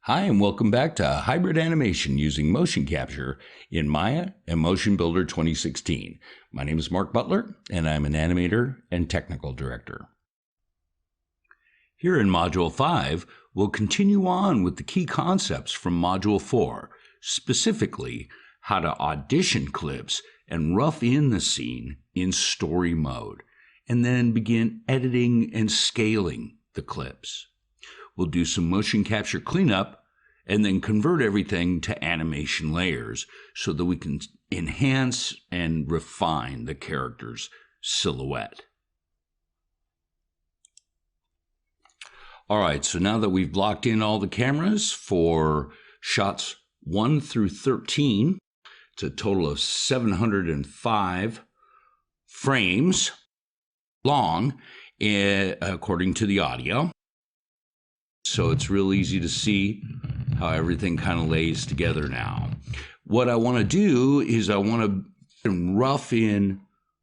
Hi, and welcome back to Hybrid Animation using motion capture in Maya and Motion Builder 2016. My name is Mark Butler, and I'm an animator and technical director. Here in Module 5, we'll continue on with the key concepts from Module 4, specifically how to audition clips and rough in the scene in story mode, and then begin editing and scaling the clips. We'll do some motion capture cleanup and then convert everything to animation layers so that we can enhance and refine the character's silhouette. All right, so now that we've blocked in all the cameras for shots 1 through 13, it's a total of 705 frames long, according to the audio. So it's real easy to see how everything kind of lays together now. What I want to do is I want to rough in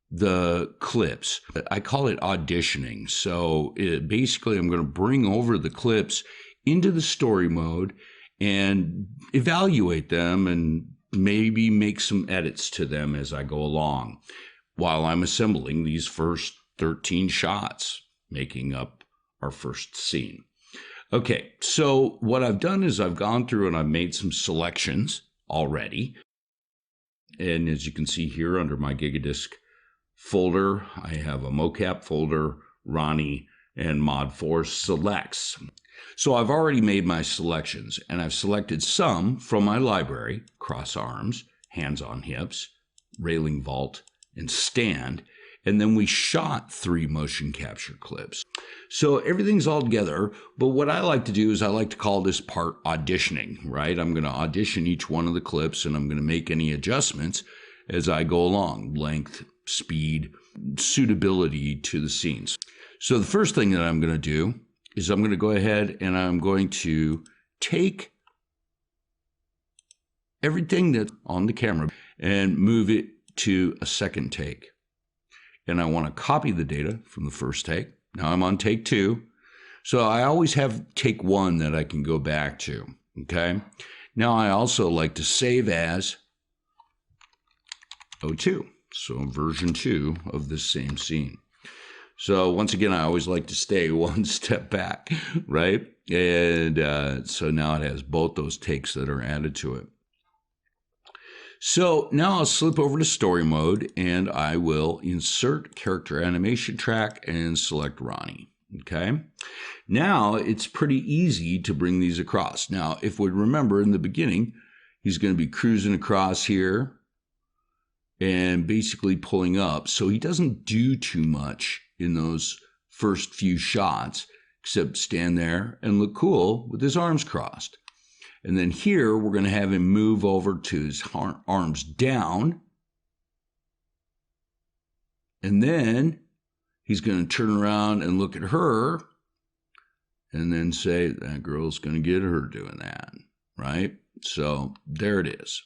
the clips. I call it auditioning. So basically I'm going to bring over the clips into the story mode and evaluate them and maybe make some edits to them as I go along while I'm assembling these first 13 shots, making up our first scene. Okay, so what I've done is I've gone through and I've made some selections already. And as you can see here under my Gigadisc folder, I have a mocap folder, Ronnie, and Mod 4 selects. So I've already made my selections, and I've selected some from my library: cross arms, hands on hips, railing vault, and stand. And then we shot 3 motion capture clips. So everything's all together, but what I like to do is I like to call this part auditioning, right? I'm going to audition each one of the clips, and I'm going to make any adjustments as I go along: length, speed, suitability to the scenes. So the first thing that I'm going to do is I'm going to go ahead and I'm going to take everything that's on the camera and move it to a second take. And I want to copy the data from the first take. Now I'm on take 2. So I always have take 1 that I can go back to, okay? Now I also like to save as O2, so version 2 of this same scene. So once again, I always like to stay one step back, right? And so now it has both those takes that are added to it. So now I'll slip over to story mode and I will insert character animation track and select Ronnie. Okay. Now it's pretty easy to bring these across. Now, if we remember in the beginning, he's going to be cruising across here and basically pulling up. So he doesn't do too much in those first few shots except stand there and look cool with his arms crossed. And then here, we're going to have him move over to his arms down. And then he's going to turn around and look at her and then say, that girl's going to get her doing that, right? So there it is.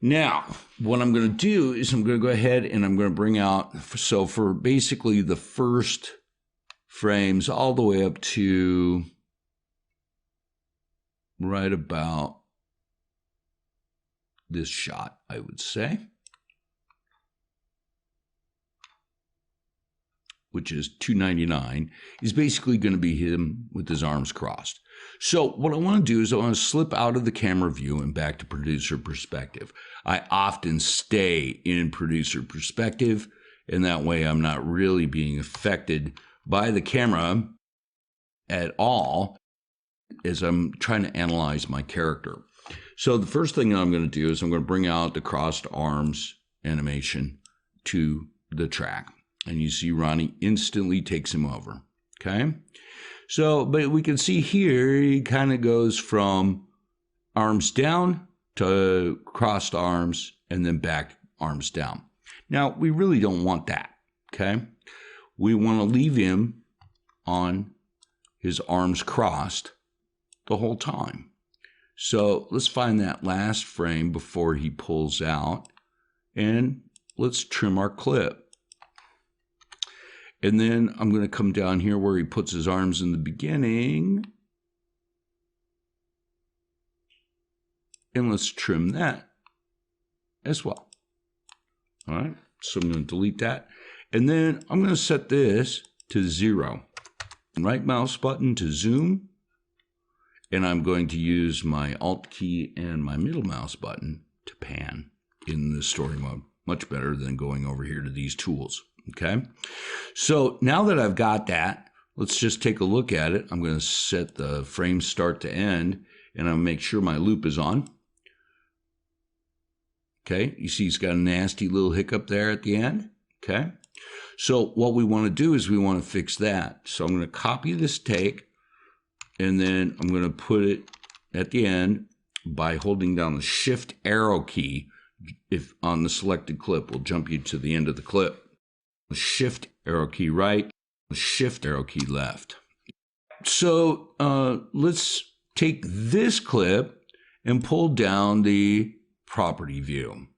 Now, what I'm going to do is I'm going to go ahead and I'm going to bring out, so for basically the first frames all the way up to right about this shot, I would say, which is 299, is basically going to be him with his arms crossed. So what I want to do is I want to slip out of the camera view and back to producer perspective. I often stay in producer perspective, and that way I'm not really being affected by the camera at all as I'm trying to analyze my character. So the first thing I'm going to do is I'm going to bring out the crossed arms animation to the track. And you see Ronnie instantly takes him over, okay? So, but we can see here, he kind of goes from arms down to crossed arms and then back arms down. Now, we really don't want that, okay? We want to leave him on his arms crossed the whole time. So let's find that last frame before he pulls out and let's trim our clip. And then I'm going to come down here where he puts his arms in the beginning And let's trim that as well. All right, so I'm going to delete that. And then I'm going to set this to 0. Right mouse button to zoom. And I'm going to use my Alt key and my middle mouse button to pan in the story mode. Much better than going over here to these tools. Okay, so now that I've got that, let's just take a look at it. I'm going to set the frame start to end, and I'll make sure my loop is on. Okay, you see it's got a nasty little hiccup there at the end. Okay, so what we want to do is we want to fix that. So I'm going to copy this take, and then I'm going to put it at the end by holding down the Shift arrow key. If on the selected clip, will jump you to the end of the clip. The Shift arrow key right, the Shift arrow key left. So let's take this clip and pull down the property view.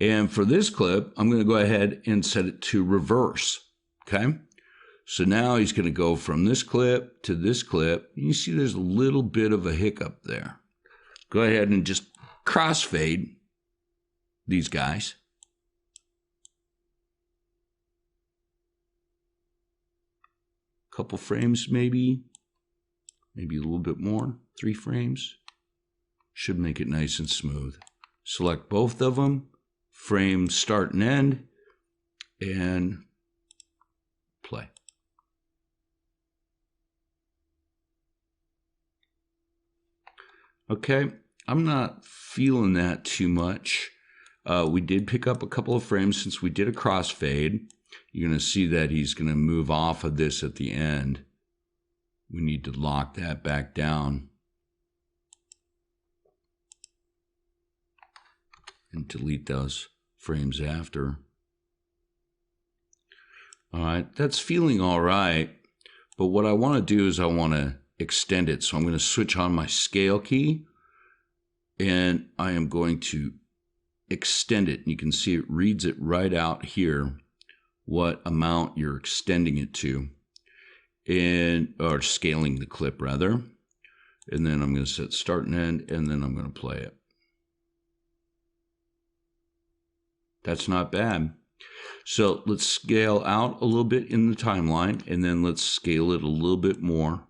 And for this clip, I'm going to go ahead and set it to reverse. Okay. So now he's going to go from this clip to this clip. You see there's a little bit of a hiccup there. Go ahead and just crossfade these guys. Couple frames maybe a little bit more, 3 frames. Should make it nice and smooth. Select both of them, frame start and end, and play. Okay, I'm not feeling that too much. We did pick up a couple of frames since we did a crossfade. You're going to see that he's going to move off of this at the end. We need to lock that back down. And delete those frames after. All right, that's feeling all right. But what I want to do is I want to extend it. So I'm going to switch on my scale key. And I am going to extend it. You can see it reads it right out here, what amount you're extending it to, or scaling the clip rather. And then I'm going to set start and end, and then I'm going to play it. That's not bad. So let's scale out a little bit in the timeline, and then let's scale it a little bit more.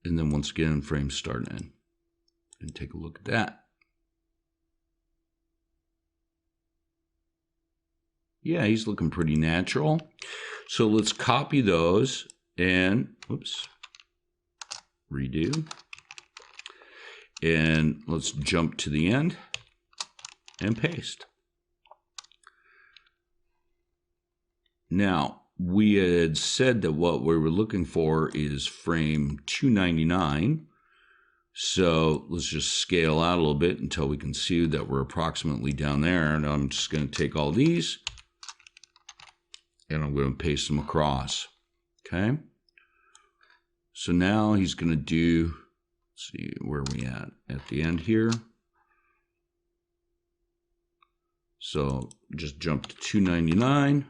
And then once again, frame start and end. And take a look at that. Yeah, he's looking pretty natural. So let's copy those and, whoops, redo. And let's jump to the end and paste. Now, we had said that what we were looking for is frame 299. So let's just scale out a little bit until we can see that we're approximately down there. And I'm just going to take all these and I'm going to paste them across. Okay. So now he's going to do, let's see, where are we at the end here. So just jump to 299.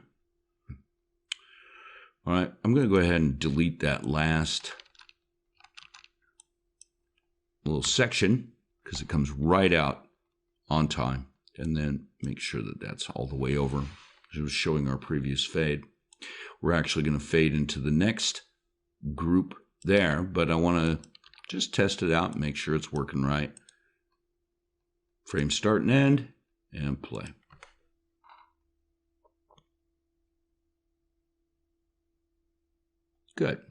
All right, I'm going to go ahead and delete that last little section because it comes right out on time, and then make sure that that's all the way over. It was showing our previous fade. We're actually going to fade into the next group there, but I want to just test it out and make sure it's working right. Frame start and end, and play. Good.